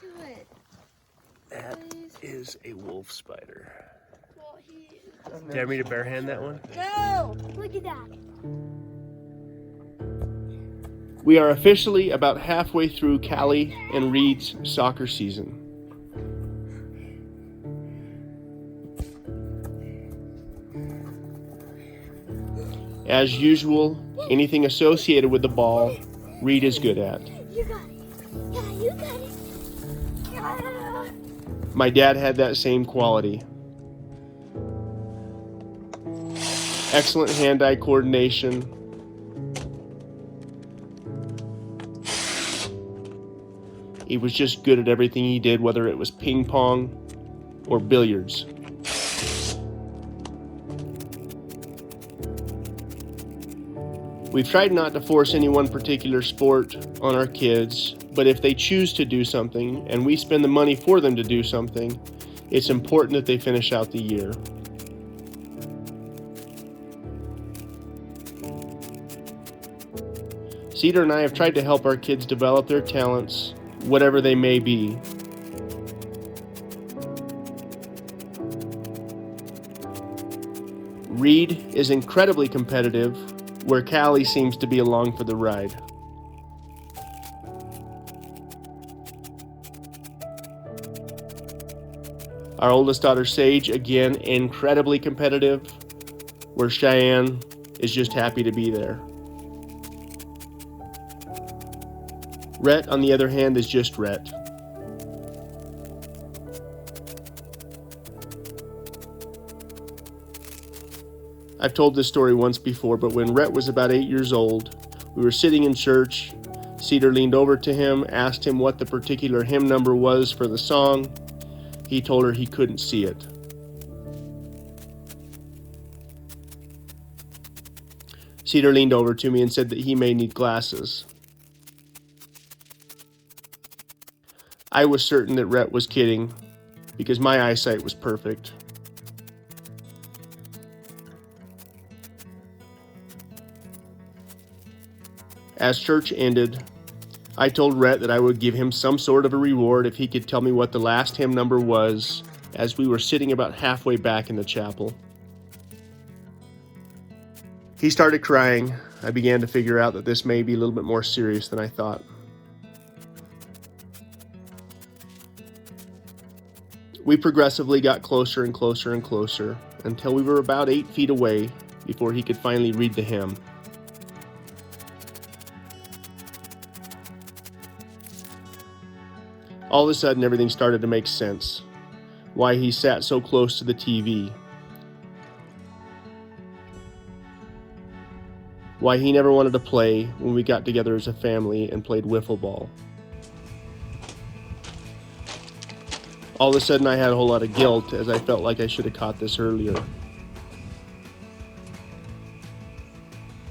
to it. That is a wolf spider. Well, Do you want me to bare hand that one? No! Look at that. We are officially about halfway through Callie and Reed's soccer season. As usual, anything associated with the ball, Reed is good at. You got it. Yeah, you got it. Yeah. My dad had that same quality. Excellent hand-eye coordination. He was just good at everything he did, whether it was ping pong or billiards. We've tried not to force any one particular sport on our kids, but if they choose to do something and we spend the money for them to do something, it's important that they finish out the year. Cedar and I have tried to help our kids develop their talents, whatever they may be. Reed is incredibly competitive, where Callie seems to be along for the ride. Our oldest daughter, Sage, again, incredibly competitive, where Cheyenne is just happy to be there. Rhett, on the other hand, is just Rhett. I've told this story once before, but when Rhett was about 8 years old, we were sitting in church. Cedar leaned over to him, asked him what the particular hymn number was for the song. He told her he couldn't see it. Cedar leaned over to me and said that he may need glasses. I was certain that Rhett was kidding, because my eyesight was perfect. As church ended, I told Rhett that I would give him some sort of a reward if he could tell me what the last hymn number was, as we were sitting about halfway back in the chapel. He started crying. I began to figure out that this may be a little bit more serious than I thought. We progressively got closer and closer and closer until we were about 8 feet away before he could finally read the hymn. All of a sudden, everything started to make sense. Why he sat so close to the TV. Why he never wanted to play when we got together as a family and played wiffle ball. All of a sudden, I had a whole lot of guilt, as I felt like I should have caught this earlier.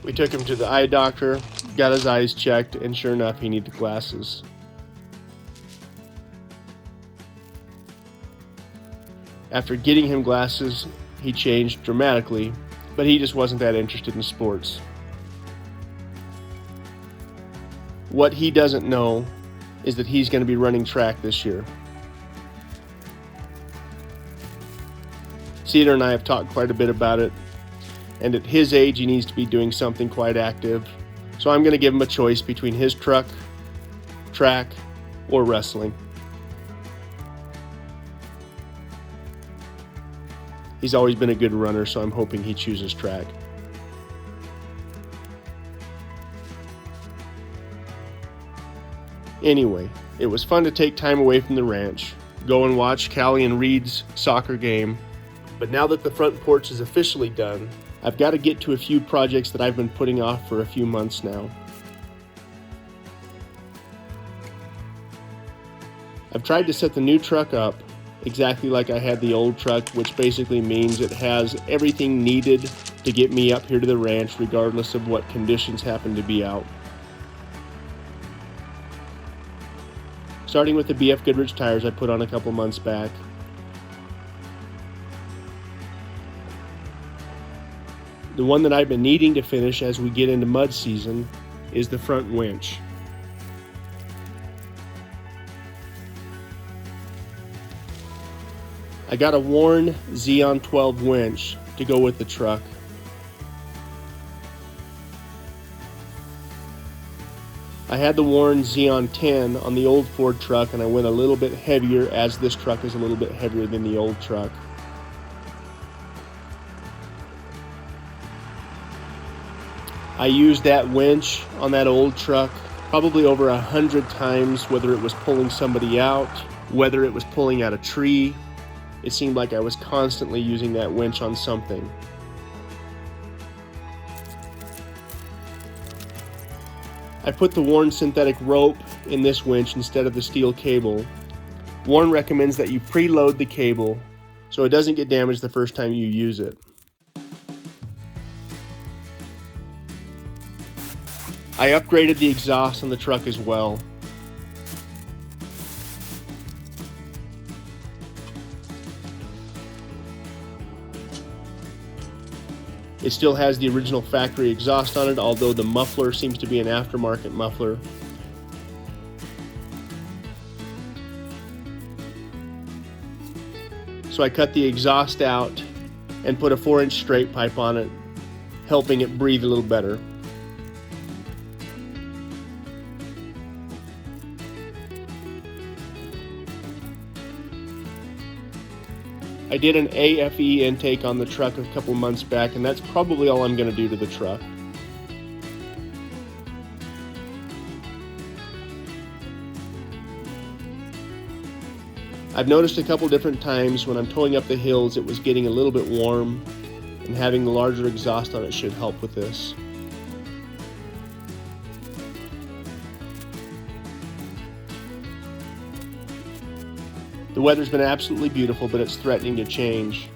We took him to the eye doctor, got his eyes checked, and sure enough, he needed glasses. After getting him glasses, he changed dramatically, but he just wasn't that interested in sports. What he doesn't know is that he's going to be running track this year. Cedar and I have talked quite a bit about it, and at his age he needs to be doing something quite active, so I'm going to give him a choice between his truck, track, or wrestling. He's always been a good runner, so I'm hoping he chooses track. Anyway, it was fun to take time away from the ranch, go and watch Callie and Reed's soccer game. But now that the front porch is officially done, I've got to get to a few projects that I've been putting off for a few months now. I've tried to set the new truck up exactly like I had the old truck, which basically means it has everything needed to get me up here to the ranch regardless of what conditions happen to be out. Starting with the BF Goodrich tires I put on a couple months back. The one that I've been needing to finish as we get into mud season is the front winch. I got a worn Xeon 12 winch to go with the truck. I had the worn Xeon 10 on the old Ford truck, and I went a little bit heavier as this truck is a little bit heavier than the old truck. I used that winch on that old truck probably over 100 times, whether it was pulling somebody out, whether it was pulling out a tree. It seemed like I was constantly using that winch on something. I put the worn synthetic rope in this winch instead of the steel cable. Warren recommends that you preload the cable so it doesn't get damaged the first time you use it. I upgraded the exhaust on the truck as well. It still has the original factory exhaust on it, although the muffler seems to be an aftermarket muffler. So I cut the exhaust out and put a 4-inch straight pipe on it, helping it breathe a little better. I did an AFE intake on the truck a couple months back, and that's probably all I'm going to do to the truck. I've noticed a couple different times when I'm towing up the hills it was getting a little bit warm, and having the larger exhaust on it should help with this. The weather's been absolutely beautiful, but it's threatening to change.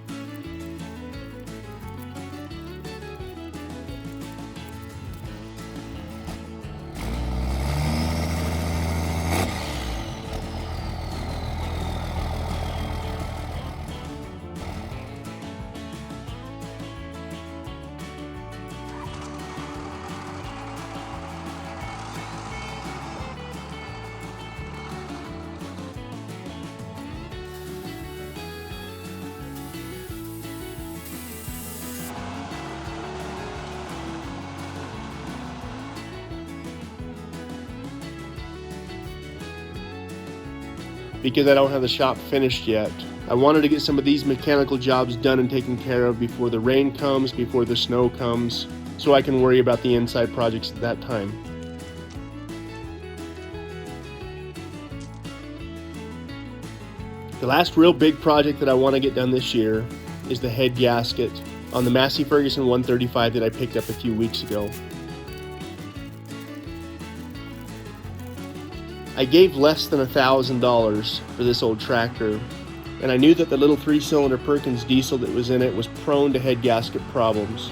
Because I don't have the shop finished yet, I wanted to get some of these mechanical jobs done and taken care of before the rain comes, before the snow comes, so I can worry about the inside projects at that time. The last real big project that I want to get done this year is the head gasket on the Massey Ferguson 135 that I picked up a few weeks ago. I gave less than $1,000 for this old tractor, and I knew that the little 3-cylinder Perkins diesel that was in it was prone to head gasket problems.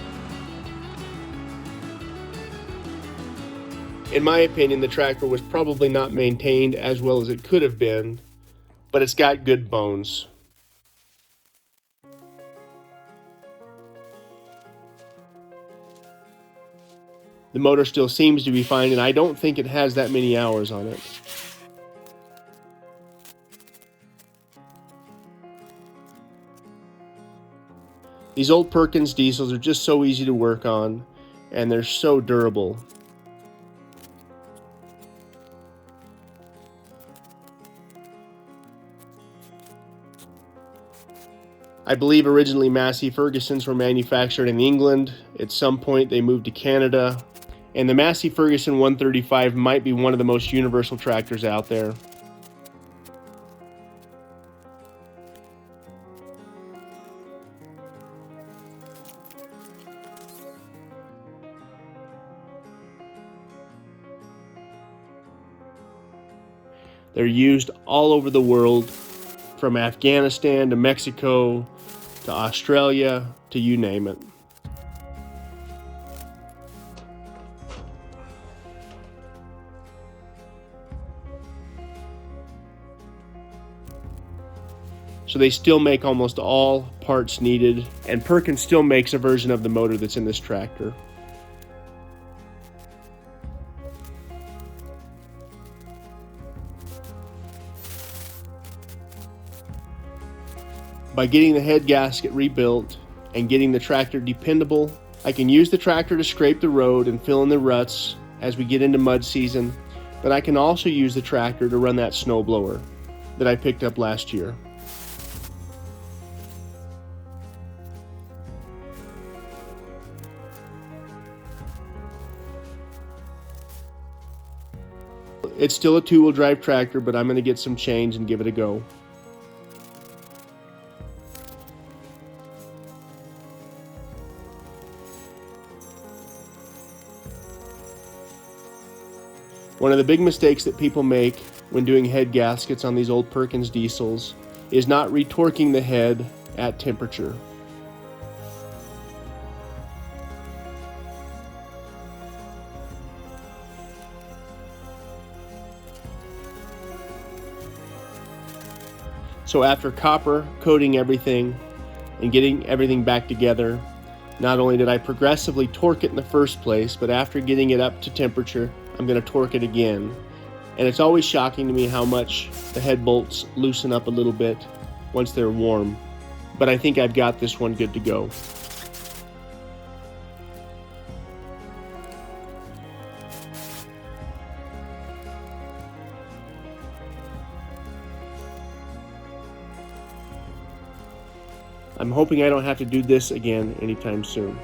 In my opinion, the tractor was probably not maintained as well as it could have been, but it's got good bones. The motor still seems to be fine, and I don't think it has that many hours on it. These old Perkins diesels are just so easy to work on, and they're so durable. I believe originally Massey Fergusons were manufactured in England. At some point they moved to Canada, and the Massey Ferguson 135 might be one of the most universal tractors out there. They're used all over the world, from Afghanistan to Mexico to Australia to you name it. So they still make almost all parts needed, and Perkins still makes a version of the motor that's in this tractor. By getting the head gasket rebuilt and getting the tractor dependable, I can use the tractor to scrape the road and fill in the ruts as we get into mud season, but I can also use the tractor to run that snowblower that I picked up last year. It's still a two-wheel drive tractor, but I'm going to get some change and give it a go. One of the big mistakes that people make when doing head gaskets on these old Perkins diesels is not retorquing the head at temperature. So after copper coating everything and getting everything back together, not only did I progressively torque it in the first place, but after getting it up to temperature, I'm going to torque it again. And it's always shocking to me how much the head bolts loosen up a little bit once they're warm. But I think I've got this one good to go. I'm hoping I don't have to do this again anytime soon.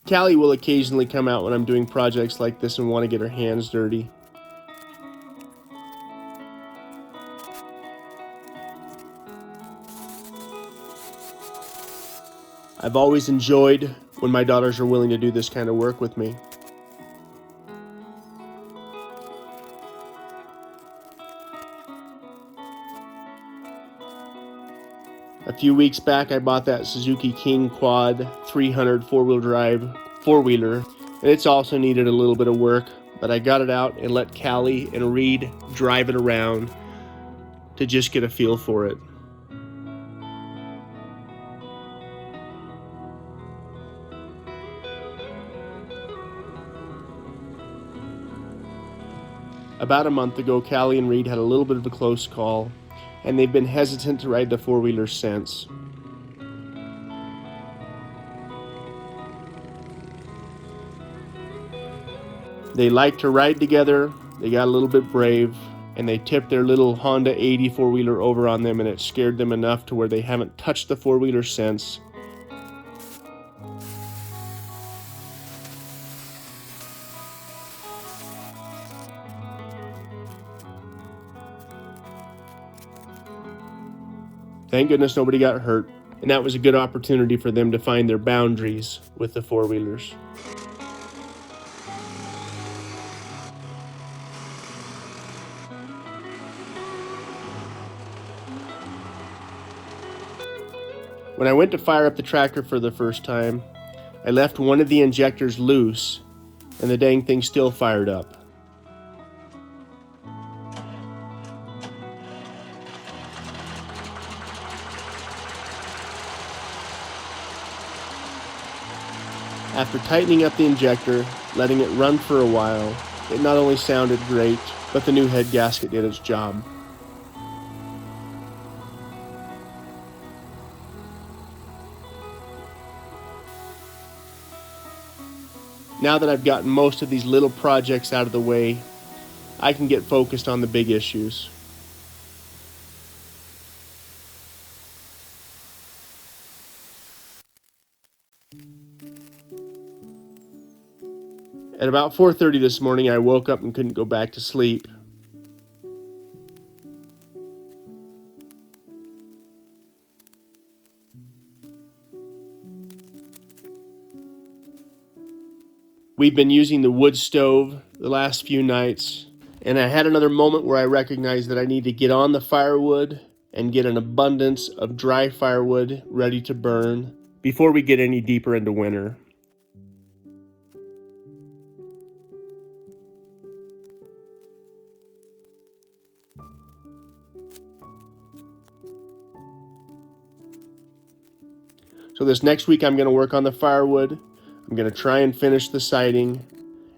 Callie will occasionally come out when I'm doing projects like this and want to get her hands dirty. I've always enjoyed when my daughters are willing to do this kind of work with me. A few weeks back, I bought that Suzuki King Quad 300 four-wheel drive four-wheeler, and it's also needed a little bit of work, but I got it out and let Callie and Reed drive it around to just get a feel for it. About a month ago, Callie and Reed had a little bit of a close call, and they've been hesitant to ride the four-wheeler since. They like to ride together, they got a little bit brave, and they tipped their little Honda 80 four-wheeler over on them, and it scared them enough to where they haven't touched the four-wheeler since. Thank goodness nobody got hurt, and that was a good opportunity for them to find their boundaries with the four-wheelers. When I went to fire up the tractor for the first time, I left one of the injectors loose, and the dang thing still fired up. After tightening up the injector, letting it run for a while, it not only sounded great, but the new head gasket did its job. Now that I've gotten most of these little projects out of the way, I can get focused on the big issues. At about 4:30 this morning, I woke up and couldn't go back to sleep. We've been using the wood stove the last few nights, and I had another moment where I recognized that I need to get on the firewood and get an abundance of dry firewood ready to burn before we get any deeper into winter. So this next week I'm going to work on the firewood. I'm going to try and finish the siding,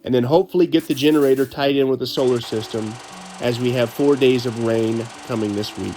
and then hopefully get the generator tied in with the solar system, as we have 4 days of rain coming this week.